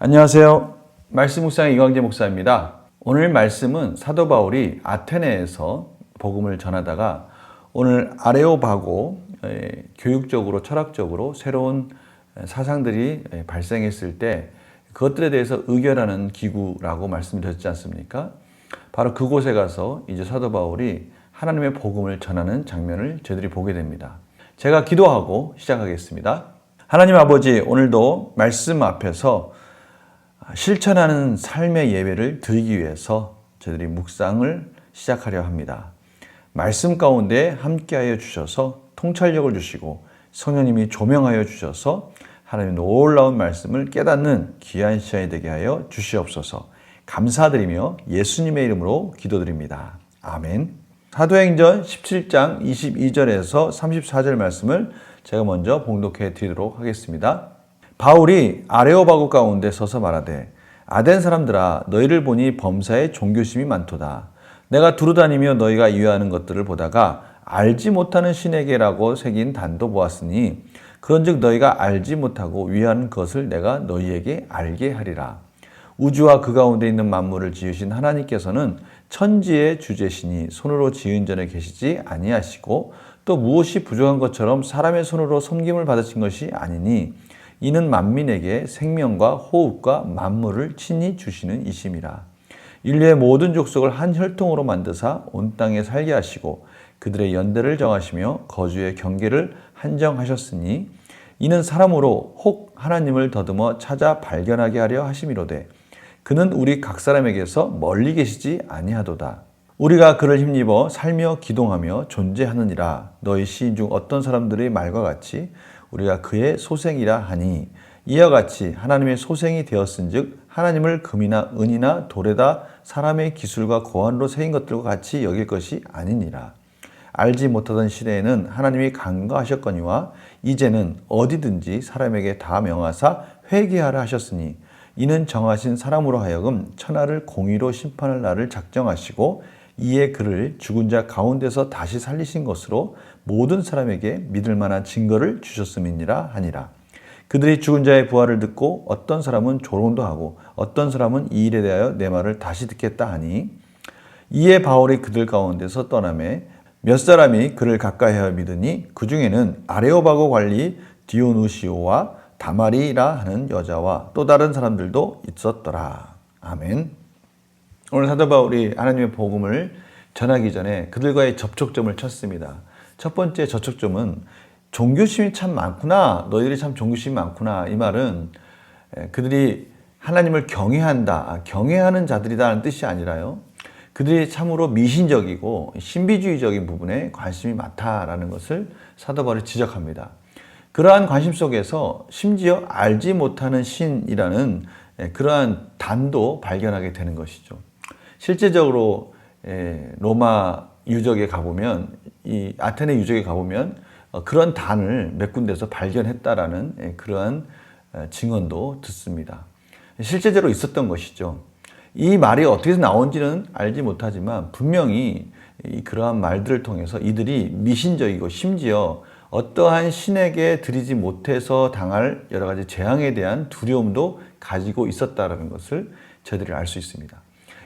안녕하세요. 말씀 묵상의 이광재 목사입니다. 오늘 말씀은 사도 바울이 아테네에서 복음을 전하다가 오늘 아레오바고 교육적으로 철학적으로 새로운 사상들이 발생했을 때 그것들에 대해서 의결하는 기구라고 말씀드렸지 않습니까? 바로 그곳에 가서 이제 사도 바울이 하나님의 복음을 전하는 장면을 저희들이 보게 됩니다. 제가 기도하고 시작하겠습니다. 하나님 아버지, 오늘도 말씀 앞에서 실천하는 삶의 예배를 드리기 위해서 저희들이 묵상을 시작하려 합니다. 말씀 가운데 함께하여 주셔서 통찰력을 주시고 성령님이 조명하여 주셔서 하나님의 놀라운 말씀을 깨닫는 귀한 시간이 되게 하여 주시옵소서. 감사드리며 예수님의 이름으로 기도드립니다. 아멘. 사도행전 17장 22절에서 34절 말씀을 제가 먼저 봉독해 드리도록 하겠습니다. 바울이 아레오바고 가운데 서서 말하되 아덴 사람들아 너희를 보니 범사에 종교심이 많도다. 내가 두루다니며 너희가 이해하는 것들을 보다가 알지 못하는 신에게라고 새긴 단도 보았으니 그런즉 너희가 알지 못하고 위하는 것을 내가 너희에게 알게 하리라. 우주와 그 가운데 있는 만물을 지으신 하나님께서는 천지의 주제시니 손으로 지은 전에 계시지 아니하시고 또 무엇이 부족한 것처럼 사람의 손으로 섬김을 받으신 것이 아니니 이는 만민에게 생명과 호흡과 만물을 친히 주시는 이심이라. 인류의 모든 족속을 한 혈통으로 만드사 온 땅에 살게 하시고 그들의 연대를 정하시며 거주의 경계를 한정하셨으니 이는 사람으로 혹 하나님을 더듬어 찾아 발견하게 하려 하심이로되 그는 우리 각 사람에게서 멀리 계시지 아니하도다. 우리가 그를 힘입어 살며 기동하며 존재하느니라. 너희 시인 중 어떤 사람들의 말과 같이 우리가 그의 소생이라 하니 이와 같이 하나님의 소생이 되었은즉 하나님을 금이나 은이나 돌에다 사람의 기술과 고안으로 새긴 것들과 같이 여길 것이 아니니라. 알지 못하던 시대에는 하나님이 간과하셨거니와 이제는 어디든지 사람에게 다 명하사 회개하라 하셨으니 이는 정하신 사람으로 하여금 천하를 공의로 심판할 날을 작정하시고 이에 그를 죽은 자 가운데서 다시 살리신 것으로 모든 사람에게 믿을 만한 증거를 주셨음이니라 하니라. 그들이 죽은 자의 부활을 듣고 어떤 사람은 조롱도 하고 어떤 사람은 이 일에 대하여 내 말을 다시 듣겠다 하니 이에 바울이 그들 가운데서 떠나매 몇 사람이 그를 가까이하여 믿으니 그 중에는 아레오바고 관리 디오누시오와 다마리라 하는 여자와 또 다른 사람들도 있었더라. 아멘. 오늘 사도 바울이 하나님의 복음을 전하기 전에 그들과의 접촉점을 쳤습니다. 첫 번째 접촉점은 종교심이 참 많구나. 너희들이 참 종교심이 많구나. 이 말은 그들이 하나님을 경외한다. 경외하는 자들이다라는 뜻이 아니라요. 그들이 참으로 미신적이고 신비주의적인 부분에 관심이 많다라는 것을 사도 바울이 지적합니다. 그러한 관심 속에서 심지어 알지 못하는 신이라는 그러한 단도 발견하게 되는 것이죠. 실제적으로 로마 유적에 가보면 이 아테네 유적에 가보면 그런 단을 몇 군데서 발견했다라는 그러한 증언도 듣습니다. 실제적으로 있었던 것이죠. 이 말이 어떻게 나온지는 알지 못하지만 분명히 그러한 말들을 통해서 이들이 미신적이고 심지어 어떠한 신에게 드리지 못해서 당할 여러 가지 재앙에 대한 두려움도 가지고 있었다는 것을 저희들이 알 수 있습니다.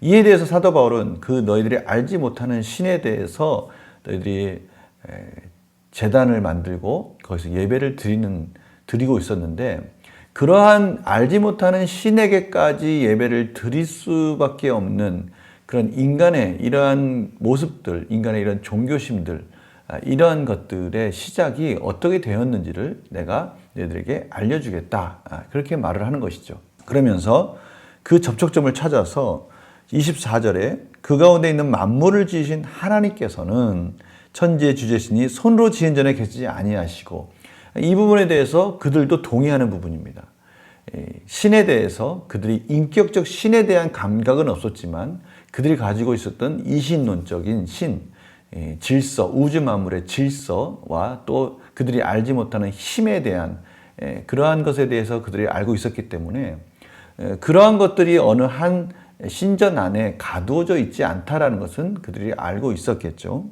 이에 대해서 사도 바울은 그 너희들이 알지 못하는 신에 대해서 너희들이 제단을 만들고 거기서 예배를 드리고 있었는데 그러한 알지 못하는 신에게까지 예배를 드릴 수밖에 없는 그런 인간의 이러한 모습들, 인간의 이런 종교심들, 이러한 것들의 시작이 어떻게 되었는지를 내가 너희들에게 알려주겠다. 그렇게 말을 하는 것이죠. 그러면서 그 접촉점을 찾아서 24절에 그 가운데 있는 만물을 지으신 하나님께서는 천지의 주제시니 손으로 지은 전에 계시지 아니하시고 이 부분에 대해서 그들도 동의하는 부분입니다. 신에 대해서 그들이 인격적 신에 대한 감각은 없었지만 그들이 가지고 있었던 이신론적인 신, 질서, 우주 만물의 질서와 또 그들이 알지 못하는 힘에 대한 그러한 것에 대해서 그들이 알고 있었기 때문에 그러한 것들이 어느 한 신전 안에 가두어져 있지 않다라는 것은 그들이 알고 있었겠죠.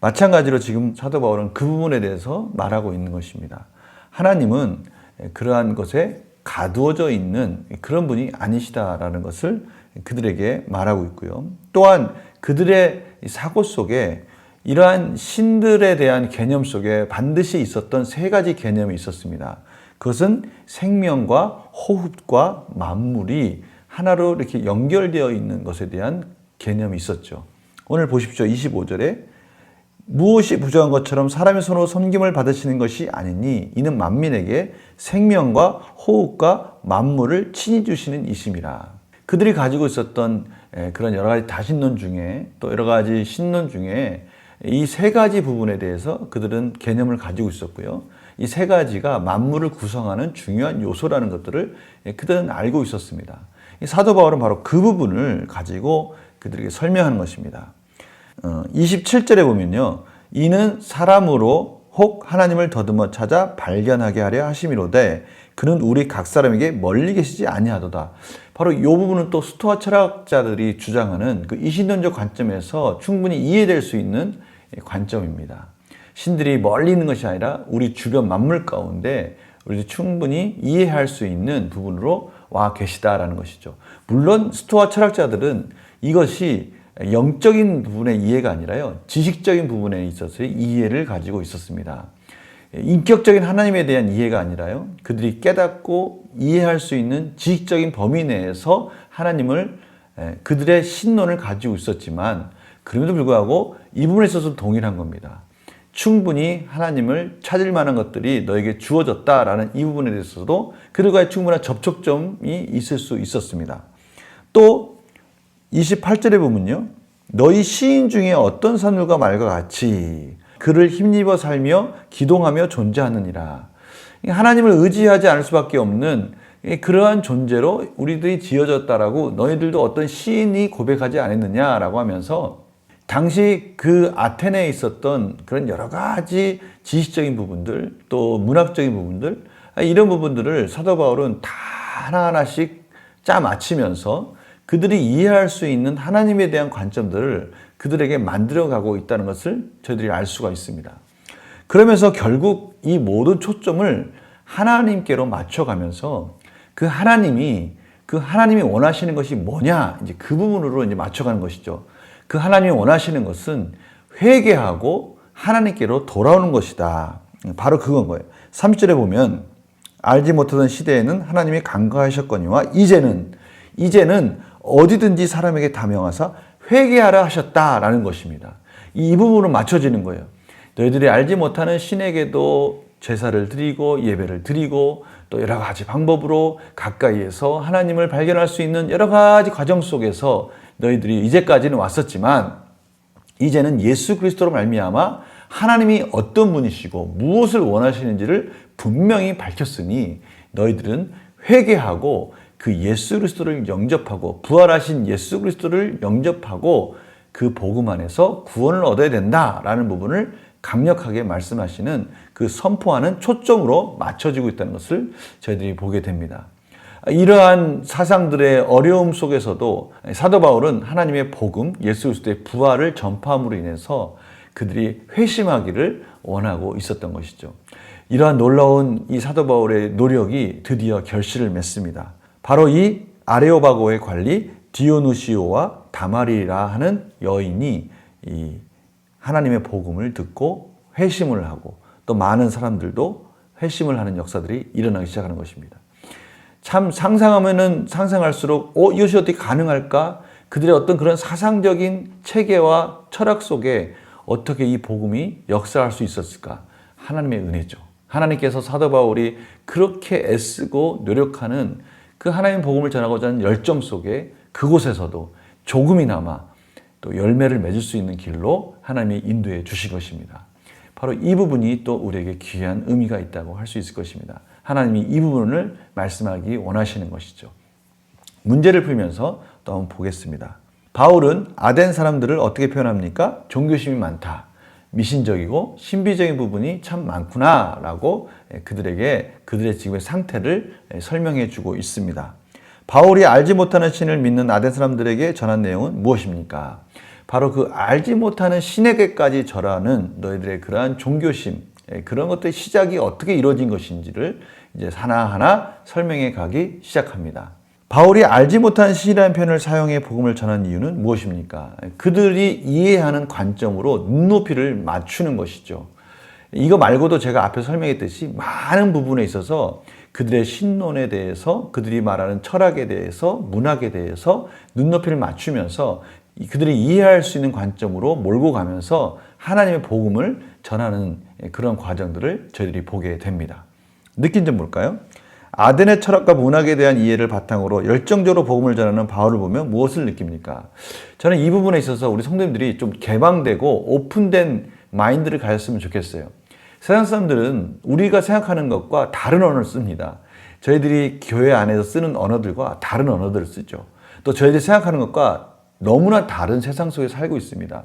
마찬가지로 지금 사도 바울은 그 부분에 대해서 말하고 있는 것입니다. 하나님은 그러한 것에 가두어져 있는 그런 분이 아니시다라는 것을 그들에게 말하고 있고요. 또한 그들의 사고 속에 이러한 신들에 대한 개념 속에 반드시 있었던 세 가지 개념이 있었습니다. 그것은 생명과 호흡과 만물이 하나로 이렇게 연결되어 있는 것에 대한 개념이 있었죠. 오늘 보십시오. 25절에 무엇이 부정한 것처럼 사람의 손으로 섬김을 받으시는 것이 아니니 이는 만민에게 생명과 호흡과 만물을 친히 주시는 이심이라. 그들이 가지고 있었던 그런 여러 가지 다신론 중에 또 여러 가지 신론 중에 이 세 가지 부분에 대해서 그들은 개념을 가지고 있었고요. 이 세 가지가 만물을 구성하는 중요한 요소라는 것들을 그들은 알고 있었습니다. 사도 바울은 바로 그 부분을 가지고 그들에게 설명하는 것입니다. 27절에 보면요. 이는 사람으로 혹 하나님을 더듬어 찾아 발견하게 하려 하심이로되 그는 우리 각 사람에게 멀리 계시지 아니하도다. 바로 이 부분은 또 스토아 철학자들이 주장하는 그 이신론적 관점에서 충분히 이해될 수 있는 관점입니다. 신들이 멀리 있는 것이 아니라 우리 주변 만물 가운데 우리도 충분히 이해할 수 있는 부분으로 와 계시다라는 것이죠. 물론 스토아 철학자들은 이것이 영적인 부분의 이해가 아니라요, 지식적인 부분에 있어서의 이해를 가지고 있었습니다. 인격적인 하나님에 대한 이해가 아니라요, 그들이 깨닫고 이해할 수 있는 지식적인 범위 내에서 하나님을 그들의 신론을 가지고 있었지만 그럼에도 불구하고 이 부분에 있어서 동일한 겁니다. 충분히 하나님을 찾을 만한 것들이 너에게 주어졌다라는 이 부분에 대해서도 그들과의 충분한 접촉점이 있을 수 있었습니다. 또 28절에 보면요. 너희 시인 중에 어떤 사람들과 말과 같이 그를 힘입어 살며 기동하며 존재하느니라. 하나님을 의지하지 않을 수밖에 없는 그러한 존재로 우리들이 지어졌다라고 너희들도 어떤 시인이 고백하지 않았느냐라고 하면서 당시 그 아테네에 있었던 그런 여러 가지 지식적인 부분들 또 문학적인 부분들 이런 부분들을 사도 바울은 다 하나하나씩 짜 맞히면서 그들이 이해할 수 있는 하나님에 대한 관점들을 그들에게 만들어가고 있다는 것을 저희들이 알 수가 있습니다. 그러면서 결국 이 모든 초점을 하나님께로 맞춰가면서 그 하나님이 원하시는 것이 뭐냐 이제 그 부분으로 이제 맞춰가는 것이죠. 그 하나님이 원하시는 것은 회개하고 하나님께로 돌아오는 것이다. 바로 그건 거예요. 30절에 보면 알지 못하던 시대에는 하나님이 간과하셨거니와 이제는 어디든지 사람에게 다 명하사 회개하라 하셨다라는 것입니다. 이 부분으로 맞춰지는 거예요. 너희들이 알지 못하는 신에게도 제사를 드리고 예배를 드리고 또 여러 가지 방법으로 가까이에서 하나님을 발견할 수 있는 여러 가지 과정 속에서 너희들이 이제까지는 왔었지만 이제는 예수 그리스도로 말미암아 하나님이 어떤 분이시고 무엇을 원하시는지를 분명히 밝혔으니 너희들은 회개하고 그 예수 그리스도를 영접하고 부활하신 예수 그리스도를 영접하고 그 복음 안에서 구원을 얻어야 된다라는 부분을 강력하게 말씀하시는 그 선포하는 초점으로 맞춰지고 있다는 것을 저희들이 보게 됩니다. 이러한 사상들의 어려움 속에서도 사도 바울은 하나님의 복음, 예수 그리스도의 부활을 전파함으로 인해서 그들이 회심하기를 원하고 있었던 것이죠. 이러한 놀라운 이 사도 바울의 노력이 드디어 결실을 맺습니다. 바로 이 아레오바고의 관리 디오누시오와 다마리라 하는 여인이 이 하나님의 복음을 듣고 회심을 하고 또 많은 사람들도 회심을 하는 역사들이 일어나기 시작하는 것입니다. 참 상상하면은 상상할수록 이것이 어떻게 가능할까? 그들의 어떤 그런 사상적인 체계와 철학 속에 어떻게 이 복음이 역사할 수 있었을까? 하나님의 은혜죠. 하나님께서 사도 바울이 그렇게 애쓰고 노력하는 그 하나님의 복음을 전하고자 하는 열정 속에 그곳에서도 조금이나마 또 열매를 맺을 수 있는 길로 하나님이 인도해 주신 것입니다. 바로 이 부분이 또 우리에게 귀한 의미가 있다고 할 수 있을 것입니다. 하나님이 이 부분을 말씀하기 원하시는 것이죠. 문제를 풀면서 또 한번 보겠습니다. 바울은 아덴 사람들을 어떻게 표현합니까? 종교심이 많다. 미신적이고 신비적인 부분이 참 많구나 라고 그들에게 그들의 지금의 상태를 설명해 주고 있습니다. 바울이 알지 못하는 신을 믿는 아덴 사람들에게 전한 내용은 무엇입니까? 바로 그 알지 못하는 신에게까지 절하는 너희들의 그러한 종교심, 그런 것들의 시작이 어떻게 이루어진 것인지를 이제 하나하나 설명해 가기 시작합니다. 바울이 알지 못한 신이라는 표현을 사용해 복음을 전하는 이유는 무엇입니까? 그들이 이해하는 관점으로 눈높이를 맞추는 것이죠. 이거 말고도 제가 앞에서 설명했듯이 많은 부분에 있어서 그들의 신론에 대해서, 그들이 말하는 철학에 대해서, 문학에 대해서 눈높이를 맞추면서 그들이 이해할 수 있는 관점으로 몰고 가면서 하나님의 복음을 전하는 그런 과정들을 저희들이 보게 됩니다. 느낀 점 뭘까요? 아덴의 철학과 문학에 대한 이해를 바탕으로 열정적으로 복음을 전하는 바울을 보면 무엇을 느낍니까? 저는 이 부분에 있어서 우리 성도님들이 좀 개방되고 오픈된 마인드를 가졌으면 좋겠어요. 세상 사람들은 우리가 생각하는 것과 다른 언어를 씁니다. 저희들이 교회 안에서 쓰는 언어들과 다른 언어들을 쓰죠. 또 저희들이 생각하는 것과 너무나 다른 세상 속에 살고 있습니다.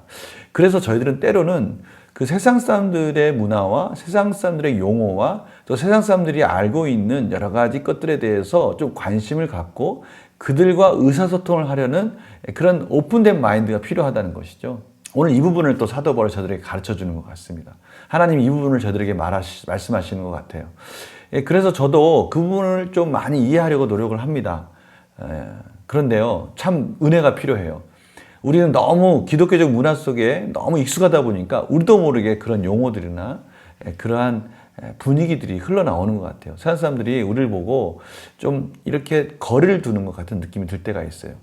그래서 저희들은 때로는 그 세상 사람들의 문화와 세상 사람들의 용어와 또 세상 사람들이 알고 있는 여러 가지 것들에 대해서 좀 관심을 갖고 그들과 의사소통을 하려는 그런 오픈된 마인드가 필요하다는 것이죠. 오늘 이 부분을 또 사도 바울이 저들에게 가르쳐 주는 것 같습니다. 하나님이 이 부분을 저들에게 말씀하시는 것 같아요. 그래서 저도 그 부분을 좀 많이 이해하려고 노력을 합니다. 그런데요, 참 은혜가 필요해요. 우리는 너무 기독교적 문화 속에 너무 익숙하다 보니까 우리도 모르게 그런 용어들이나 그러한 분위기들이 흘러나오는 것 같아요. 세상 사람들이 우리를 보고 좀 이렇게 거리를 두는 것 같은 느낌이 들 때가 있어요.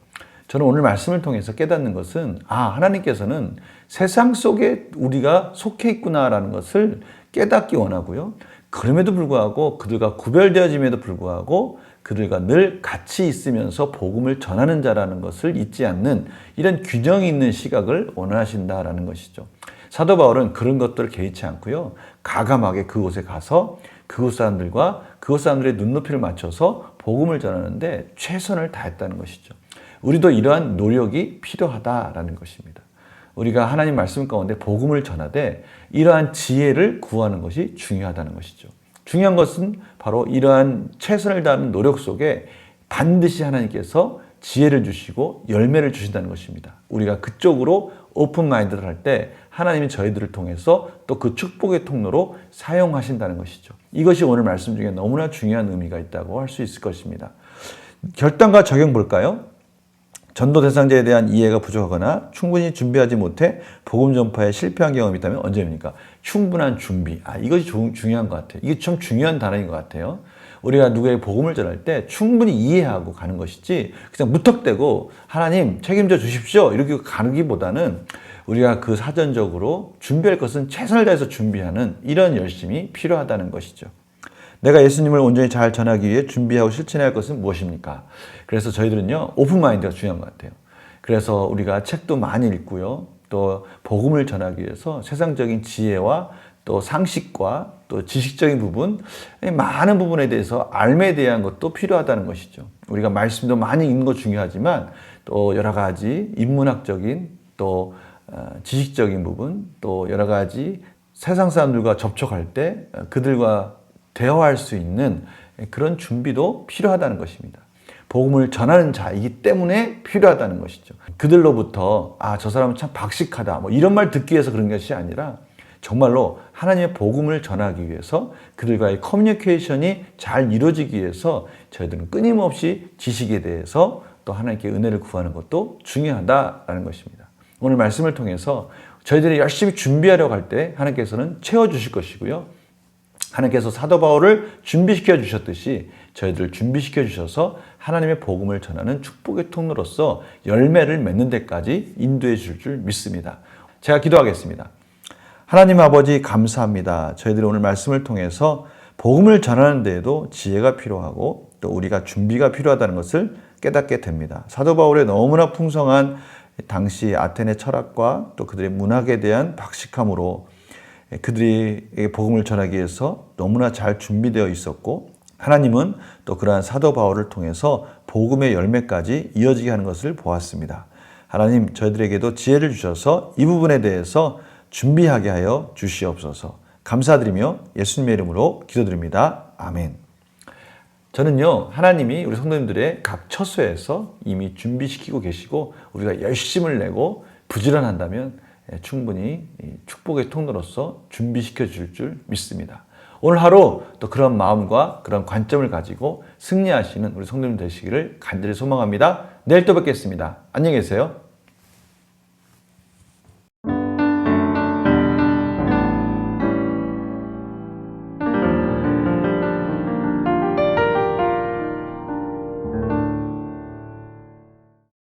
저는 오늘 말씀을 통해서 깨닫는 것은 하나님께서는 세상 속에 우리가 속해 있구나라는 것을 깨닫기 원하고요. 그럼에도 불구하고 그들과 구별되어짐에도 불구하고 그들과 늘 같이 있으면서 복음을 전하는 자라는 것을 잊지 않는 이런 균형이 있는 시각을 원하신다라는 것이죠. 사도 바울은 그런 것들을 개의치 않고요. 가감하게 그곳에 가서 그곳 사람들과 그곳 사람들의 눈높이를 맞춰서 복음을 전하는데 최선을 다했다는 것이죠. 우리도 이러한 노력이 필요하다라는 것입니다. 우리가 하나님 말씀 가운데 복음을 전하되 이러한 지혜를 구하는 것이 중요하다는 것이죠. 중요한 것은 바로 이러한 최선을 다하는 노력 속에 반드시 하나님께서 지혜를 주시고 열매를 주신다는 것입니다. 우리가 그쪽으로 오픈 마인드를 할 때 하나님이 저희들을 통해서 또 그 축복의 통로로 사용하신다는 것이죠. 이것이 오늘 말씀 중에 너무나 중요한 의미가 있다고 할 수 있을 것입니다. 결단과 적용 볼까요? 전도 대상자에 대한 이해가 부족하거나 충분히 준비하지 못해 복음 전파에 실패한 경험이 있다면 언제입니까? 충분한 준비. 이것이 중요한 것 같아요. 이게 참 중요한 단어인 것 같아요. 우리가 누구에게 복음을 전할 때 충분히 이해하고 가는 것이지 그냥 무턱대고 하나님 책임져 주십시오 이렇게 가기보다는 우리가 그 사전적으로 준비할 것은 최선을 다해서 준비하는 이런 열심이 필요하다는 것이죠. 내가 예수님을 온전히 잘 전하기 위해 준비하고 실천해야 할 것은 무엇입니까? 그래서 저희들은요, 오픈마인드가 중요한 것 같아요. 그래서 우리가 책도 많이 읽고요, 또 복음을 전하기 위해서 세상적인 지혜와 또 상식과 또 지식적인 부분, 많은 부분에 대해서 알매에 대한 것도 필요하다는 것이죠. 우리가 말씀도 많이 읽는 거 중요하지만 또 여러 가지 인문학적인 또 지식적인 부분, 또 여러 가지 세상 사람들과 접촉할 때 그들과 대화할 수 있는 그런 준비도 필요하다는 것입니다. 복음을 전하는 자이기 때문에 필요하다는 것이죠. 그들로부터 저 사람은 참 박식하다 이런 말 듣기 위해서 그런 것이 아니라 정말로 하나님의 복음을 전하기 위해서 그들과의 커뮤니케이션이 잘 이루어지기 위해서 저희들은 끊임없이 지식에 대해서 또 하나님께 은혜를 구하는 것도 중요하다라는 것입니다. 오늘 말씀을 통해서 저희들이 열심히 준비하려고 할 때 하나님께서는 채워주실 것이고요. 하나님께서 사도 바울을 준비시켜 주셨듯이 저희들을 준비시켜 주셔서 하나님의 복음을 전하는 축복의 통로로서 열매를 맺는 데까지 인도해 줄 줄 믿습니다. 제가 기도하겠습니다. 하나님 아버지 감사합니다. 저희들이 오늘 말씀을 통해서 복음을 전하는 데에도 지혜가 필요하고 또 우리가 준비가 필요하다는 것을 깨닫게 됩니다. 사도 바울의 너무나 풍성한 당시 아테네 철학과 또 그들의 문학에 대한 박식함으로 그들이 복음을 전하기 위해서 너무나 잘 준비되어 있었고 하나님은 또 그러한 사도 바울을 통해서 복음의 열매까지 이어지게 하는 것을 보았습니다. 하나님 저희들에게도 지혜를 주셔서 이 부분에 대해서 준비하게 하여 주시옵소서. 감사드리며 예수님의 이름으로 기도드립니다. 아멘. 저는요, 하나님이 우리 성도님들의 각 처소에서 이미 준비시키고 계시고 우리가 열심을 내고 부지런한다면 충분히 축복의 통로로서 준비시켜 줄 믿습니다. 오늘 하루 또 그런 마음과 그런 관점을 가지고 승리하시는 우리 성도님 되시기를 간절히 소망합니다. 내일 또 뵙겠습니다. 안녕히 계세요.